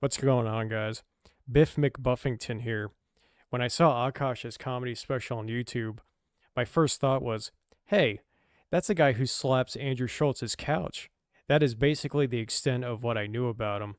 What's going on, guys? Biff McBuffington here. When I saw Akaash's comedy special on YouTube, my first thought was, hey, that's the guy who slaps Andrew Schultz's couch. That is basically the extent of what I knew about him.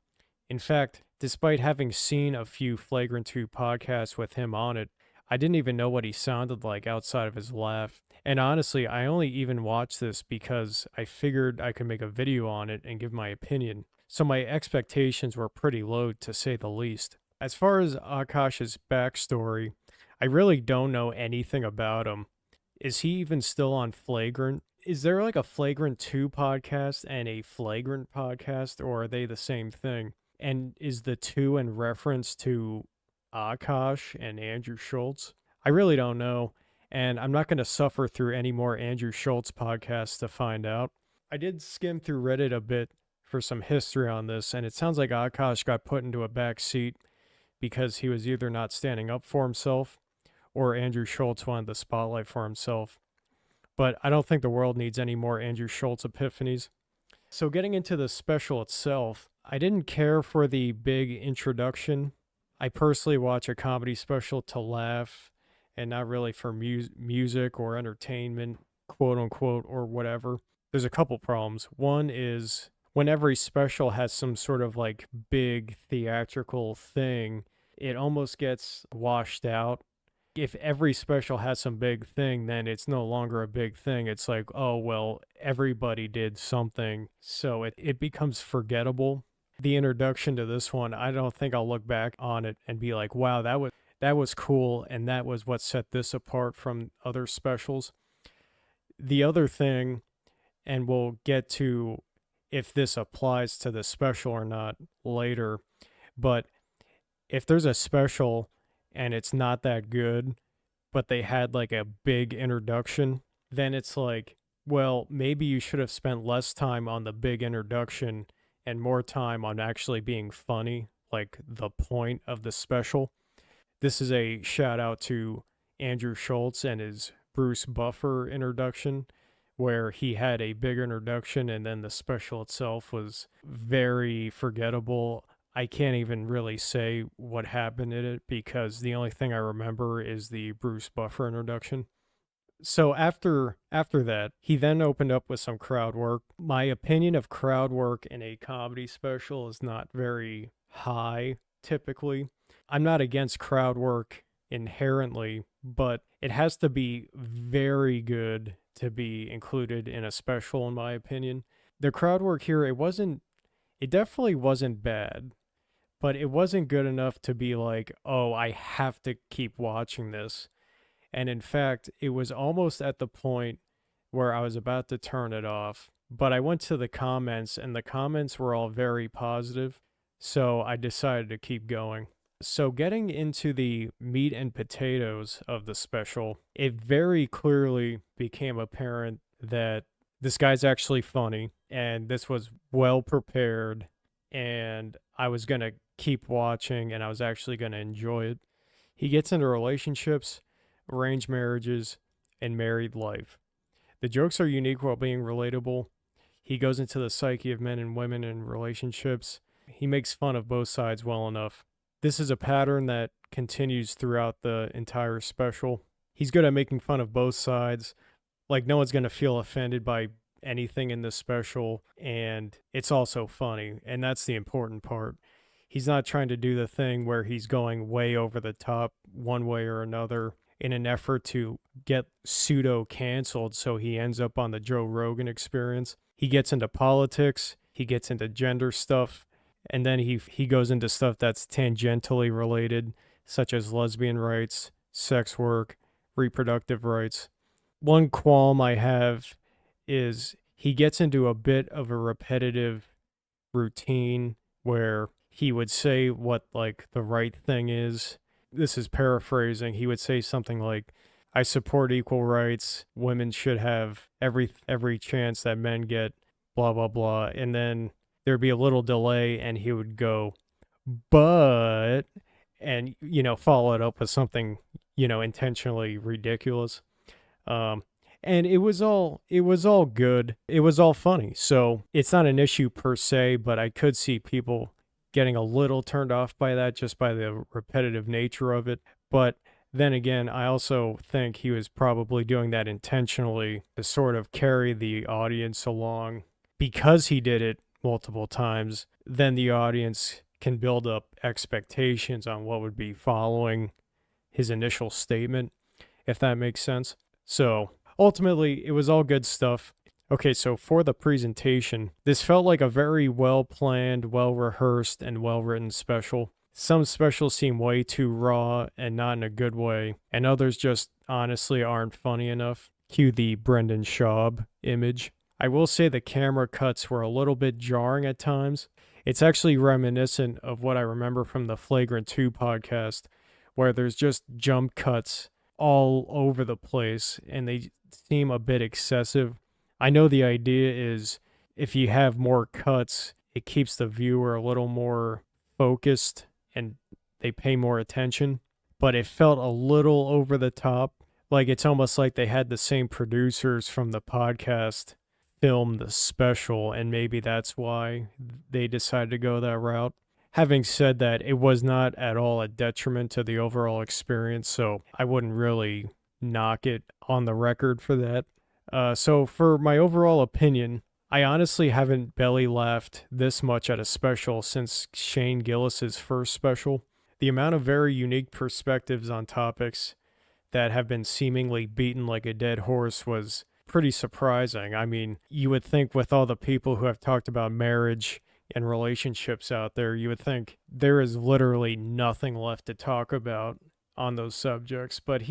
In fact, despite having seen a few Flagrant 2 podcasts with him on it, I didn't even know what he sounded like outside of his laugh. And honestly, I only even watched this because I figured I could make a video on it and give my opinion. So my expectations were pretty low, to say the least. As far as Akash's backstory, I really don't know anything about him. Is he even still on Flagrant? Is there like a Flagrant 2 podcast and a Flagrant podcast, or are they the same thing? And is the 2 in reference to Akaash and Andrew Schultz? I really don't know, and I'm not going to suffer through any more Andrew Schultz podcasts to find out. I did skim through Reddit a bit for some history on this, and it sounds like Akaash got put into a back seat because he was either not standing up for himself or Andrew Schultz wanted the spotlight for himself. But I don't think the world needs any more Andrew Schultz epiphanies. So getting into the special itself, I didn't care for the big introduction. I personally watch a comedy special to laugh and not really for music or entertainment, quote unquote, or whatever. There's a couple problems. One is when every special has some sort of like big theatrical thing, it almost gets washed out. If every special has some big thing, then it's no longer a big thing. It's like, oh, well, everybody did something, so it becomes forgettable. The introduction to this one, I don't think I'll look back on it and be like, wow, that was cool, and that was what set this apart from other specials. The other thing, and we'll get to if this applies to the special or not later, but if there's a special and it's not that good, but they had like a big introduction, then it's like, well, maybe you should have spent less time on the big introduction and more time on actually being funny, like the point of the special. This is a shout out to Andrew Schultz and his Bruce Buffer introduction, where he had a big introduction and then the special itself was very forgettable. I can't even really say what happened in it because the only thing I remember is the Bruce Buffer introduction. So after that, he then opened up with some crowd work. My opinion of crowd work in a comedy special is not very high typically. I'm not against crowd work inherently, but it has to be very good to be included in a special in my opinion. The crowd work here, it definitely wasn't bad, but it wasn't good enough to be like, oh, I have to keep watching this. And in fact, it was almost at the point where I was about to turn it off. But I went to the comments, and the comments were all very positive. So I decided to keep going. So getting into the meat and potatoes of the special, it very clearly became apparent that this guy's actually funny, and this was well prepared, and I was going to keep watching, and I was actually going to enjoy it. He gets into relationships, arranged marriages, and married life. The jokes are unique while being relatable. He goes into the psyche of men and women in relationships. He makes fun of both sides well enough. This is a pattern that continues throughout the entire special. He's good at making fun of both sides. Like, no one's going to feel offended by anything in this special, and it's also funny, and that's the important part. He's not trying to do the thing where he's going way over the top one way or another in an effort to get pseudo-canceled so he ends up on the Joe Rogan Experience. He gets into politics, he gets into gender stuff, and then he goes into stuff that's tangentially related, such as lesbian rights, sex work, reproductive rights. One qualm I have is he gets into a bit of a repetitive routine where he would say what like the right thing is. This is paraphrasing. He would say something like, I support equal rights. Women should have every chance that men get, blah, blah, blah. And then there'd be a little delay and he would go, but, and, follow it up with something, intentionally ridiculous. And it was all good. It was all funny. So it's not an issue per se, but I could see people getting a little turned off by that just by the repetitive nature of it. But then again, I also think he was probably doing that intentionally to sort of carry the audience along. Because he did it multiple times, then the audience can build up expectations on what would be following his initial statement, if that makes sense. So ultimately, it was all good stuff. Okay, so for the presentation, this felt like a very well planned, well rehearsed, and well written special. Some specials seem way too raw and not in a good way, and others just honestly aren't funny enough. Cue the Brendan Schaub image. I will say the camera cuts were a little bit jarring at times. It's actually reminiscent of what I remember from the Flagrant 2 podcast, where there's just jump cuts all over the place and they seem a bit excessive. I know the idea is if you have more cuts, it keeps the viewer a little more focused and they pay more attention, but it felt a little over the top. Like it's almost like they had the same producers from the podcast film the special, and maybe that's why they decided to go that route. Having said that, it was not at all a detriment to the overall experience, so I wouldn't really knock it on the record for that. So for my overall opinion, I honestly haven't belly laughed this much at a special since Shane Gillis's first special. The amount of very unique perspectives on topics that have been seemingly beaten like a dead horse was pretty surprising. I mean, you would think with all the people who have talked about marriage and relationships out there, you would think there is literally nothing left to talk about on those subjects. But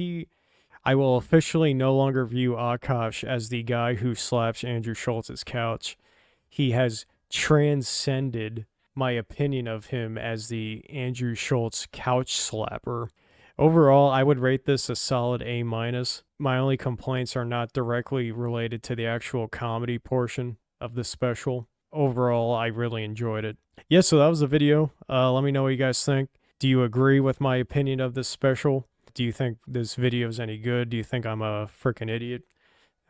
I will officially no longer view Akaash as the guy who slaps Andrew Schultz's couch. He has transcended my opinion of him as the Andrew Schultz couch slapper. Overall, I would rate this a solid A-. My only complaints are not directly related to the actual comedy portion of the special. Overall, I really enjoyed it. Yeah, so that was the video. Let me know what you guys think. Do you agree with my opinion of this special? Do you think this video is any good? Do you think I'm a freaking idiot?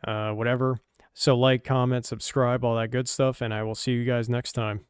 Whatever. So like, comment, subscribe, all that good stuff, and I will see you guys next time.